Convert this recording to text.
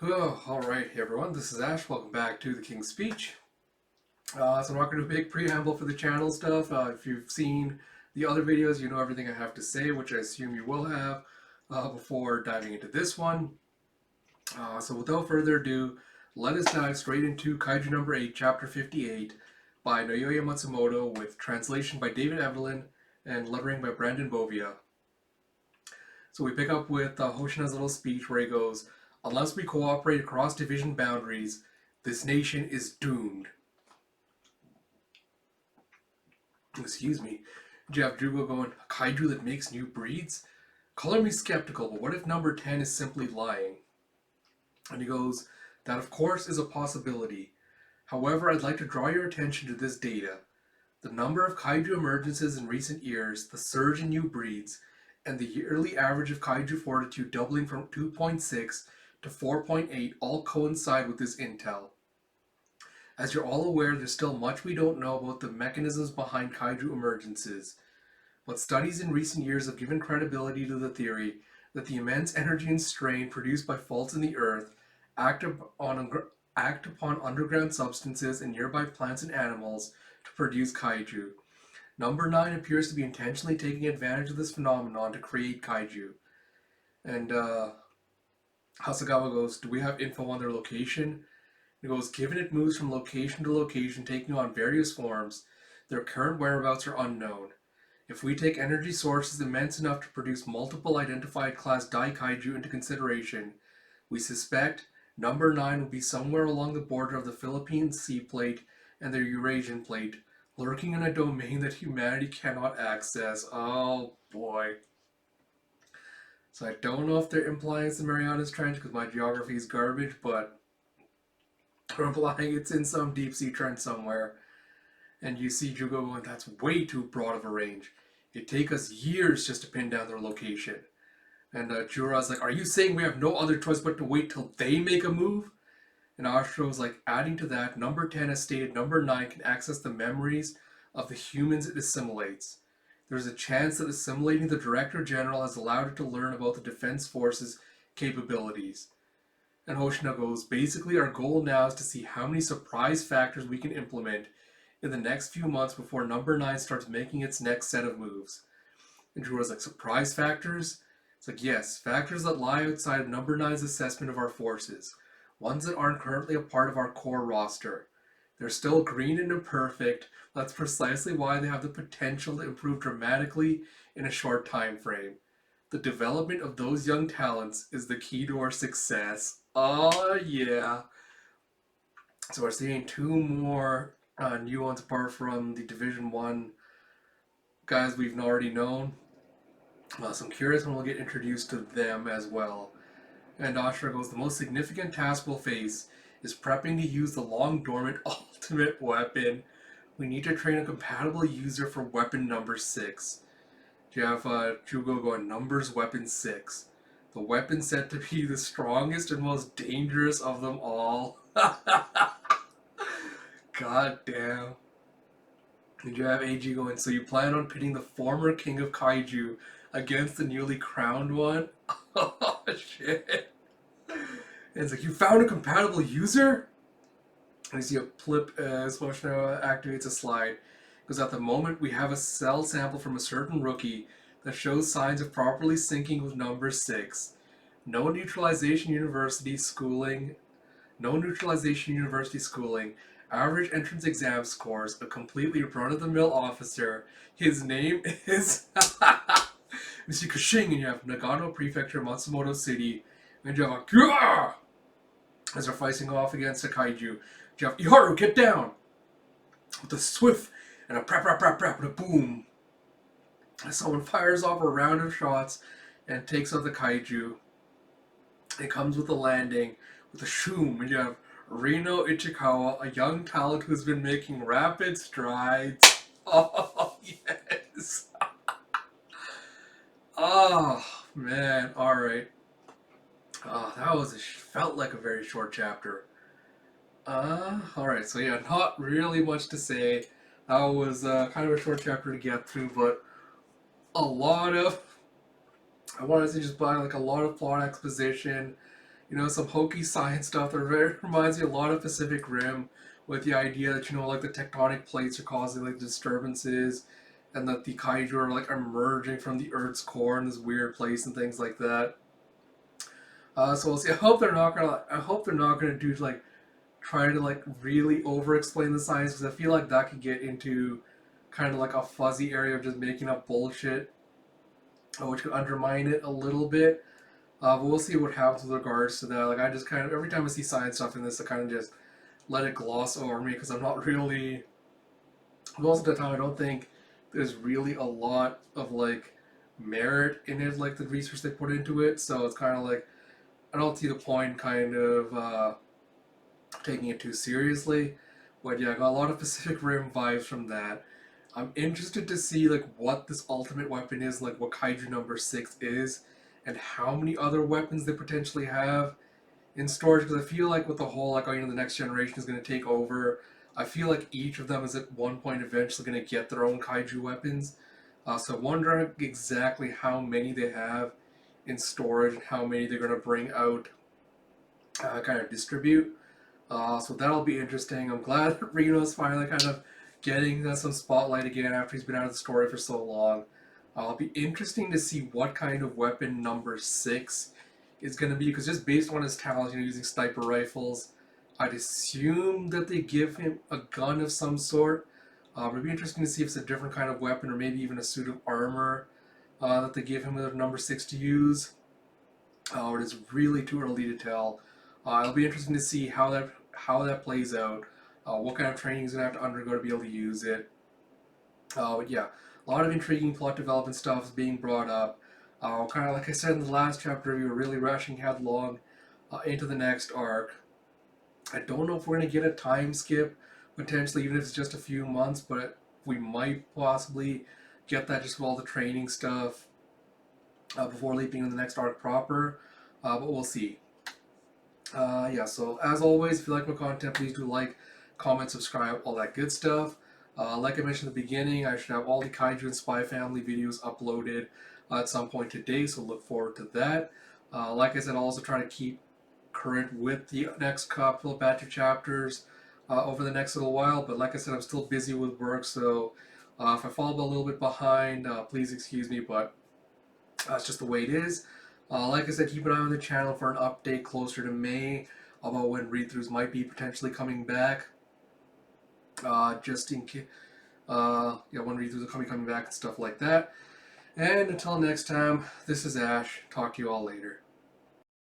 Oh, alright, hey everyone, this is Ash. Welcome back to the King's Speech. So I'm not going to do a big preamble for the channel stuff. If you've seen the other videos, you know everything I have to say, which I assume you will have before diving into this one. So without further ado, let us dive straight into Kaiju No.8, Chapter 58 by Naoya Matsumoto with translation by David Evelyn and lettering by Brandon Bovia. So we pick up with Hoshina's little speech where he goes, "Unless we cooperate across division boundaries, this nation is doomed." Excuse me. Jeff Jugo going, "A kaiju that makes new breeds? Color me skeptical, but what if number 10 is simply lying?" And he goes, "That of course is a possibility. However, I'd like to draw your attention to this data. The number of kaiju emergences in recent years, the surge in new breeds, and the yearly average of kaiju fortitude doubling from 2.6 to 4.8 all coincide with this intel. As you're all aware, there's still much we don't know about the mechanisms behind kaiju emergences, but studies in recent years have given credibility to the theory that the immense energy and strain produced by faults in the earth act upon underground substances in nearby plants and animals to produce kaiju. Number 9 appears to be intentionally taking advantage of this phenomenon to create kaiju." And Hasagawa goes, "Do we have info on their location?" He goes, "Given it moves from location to location, taking on various forms, their current whereabouts are unknown. If we take energy sources immense enough to produce multiple identified class Daikaiju into consideration, we suspect number 9 will be somewhere along the border of the Philippine Sea Plate and the Eurasian Plate, lurking in a domain that humanity cannot access." Oh boy. So I don't know if they're implying it's the Marianas Trench because my geography is garbage, but they're implying it's in some deep sea trench somewhere. And you see Jugo going, "That's way too broad of a range. It'd take us years just to pin down their location." And Jura's like, "Are you saying we have no other choice but to wait till they make a move?" And Astro's like, "Adding to that, number 10 has stated number 9 can access the memories of the humans it assimilates. There's a chance that assimilating the Director General has allowed it to learn about the Defense Force's capabilities." And Hoshina goes, "Basically, our goal now is to see how many surprise factors we can implement in the next few months before number 9 starts making its next set of moves." And Jura's like, "Surprise factors?" It's like, "Yes, factors that lie outside of number 9's assessment of our forces. Ones that aren't currently a part of our core roster. They're still green and imperfect. That's precisely why they have the potential to improve dramatically in a short time frame. The development of those young talents is the key to our success." Oh, yeah. So we're seeing two more new ones apart from the Division 1 guys we've already known. So I'm curious when we'll get introduced to them as well. And Ashra goes, "The most significant task we'll face is prepping to use the long dormant ultimate weapon. We need to train a compatible user for weapon number 6. You have Jugo going, "Numbers weapon 6. The weapon said to be the strongest and most dangerous of them all." God damn. And you have AG going, "So you plan on pitting the former king of kaiju against the newly crowned one?" Oh, shit. And it's like, "You found a compatible user?" And you see a flip as Hoshino activates a slide. Because at the moment we have a cell sample from a certain rookie that shows signs of properly syncing with number 6. No neutralization university schooling. No neutralization university schooling. Average entrance exam scores. A completely run-of-the-mill officer. His name is Mr. Kushing, and you have Nagano Prefecture, Matsumoto City, and you have a as they're fighting off against a kaiju. You have Iharu, get down! With a swift and a prap and a boom. Someone fires off a round of shots and takes out the kaiju. It comes with a landing with a shoom, and you have Rino Ichikawa, a young talent who's been making rapid strides. Oh, yes! Oh, man, alright. Oh, that was felt like a very short chapter. Alright, so yeah, not really much to say. That was kind of a short chapter to get through, but a lot of, I want to say just by like a lot of plot exposition, some hokey science stuff that reminds me a lot of Pacific Rim, with the idea that like the tectonic plates are causing like disturbances, and that the kaiju are like emerging from the Earth's core in this weird place and things like that. So we'll see. I hope they're not gonna do like try to like really over explain the science, because I feel like that could get into kind of like a fuzzy area of just making up bullshit, which could undermine it a little bit. But we'll see what happens with regards to that. Like I just kind of every time I see science stuff in this, I kind of just let it gloss over me, because I'm not really most of the time I don't think there's really a lot of like merit in it, like the research they put into it. So it's kind of like I don't see the point kind of taking it too seriously. But yeah, I got a lot of Pacific Rim vibes from that. I'm interested to see like what this ultimate weapon is, like what Kaiju number 6 is, and how many other weapons they potentially have in storage. Because I feel like with the whole like the next generation is going to take over. I feel like each of them is at one point eventually going to get their own Kaiju weapons. So I'm wondering exactly how many they have in storage and how many they're going to bring out, kind of distribute. So that'll be interesting. I'm glad that Reno's finally kind of getting some spotlight again after he's been out of the story for so long. It'll be interesting to see what kind of weapon number 6 is going to be, because just based on his talent, using sniper rifles, I'd assume that they give him a gun of some sort. It'd be interesting to see if it's a different kind of weapon, or maybe even a suit of armor that they give him with number 6 to use. It is really too early to tell. It'll be interesting to see how that plays out. What kind of training he's gonna have to undergo to be able to use it. But yeah, a lot of intriguing plot development stuff is being brought up. Kind of like I said in the last chapter, we were really rushing headlong into the next arc. I don't know if we're gonna get a time skip potentially, even if it's just a few months, but we might possibly get that just with all the training stuff before leaping into the next arc proper. But we'll see. Yeah, so as always, if you like my content, please do like, comment, subscribe, all that good stuff. Like I mentioned at the beginning, I should have all the Kaiju and Spy Family videos uploaded at some point today, so look forward to that. Like I said, I'll also try to keep current with the next couple of batch of chapters over the next little while, but like I said, I'm still busy with work, so if I fall a little bit behind, please excuse me, but that's just the way it is. Like I said, keep an eye on the channel for an update closer to May about when read-throughs might be potentially coming back. Just in case, yeah, when read-throughs are coming back and stuff like that. And until next time, this is Ash. Talk to you all later.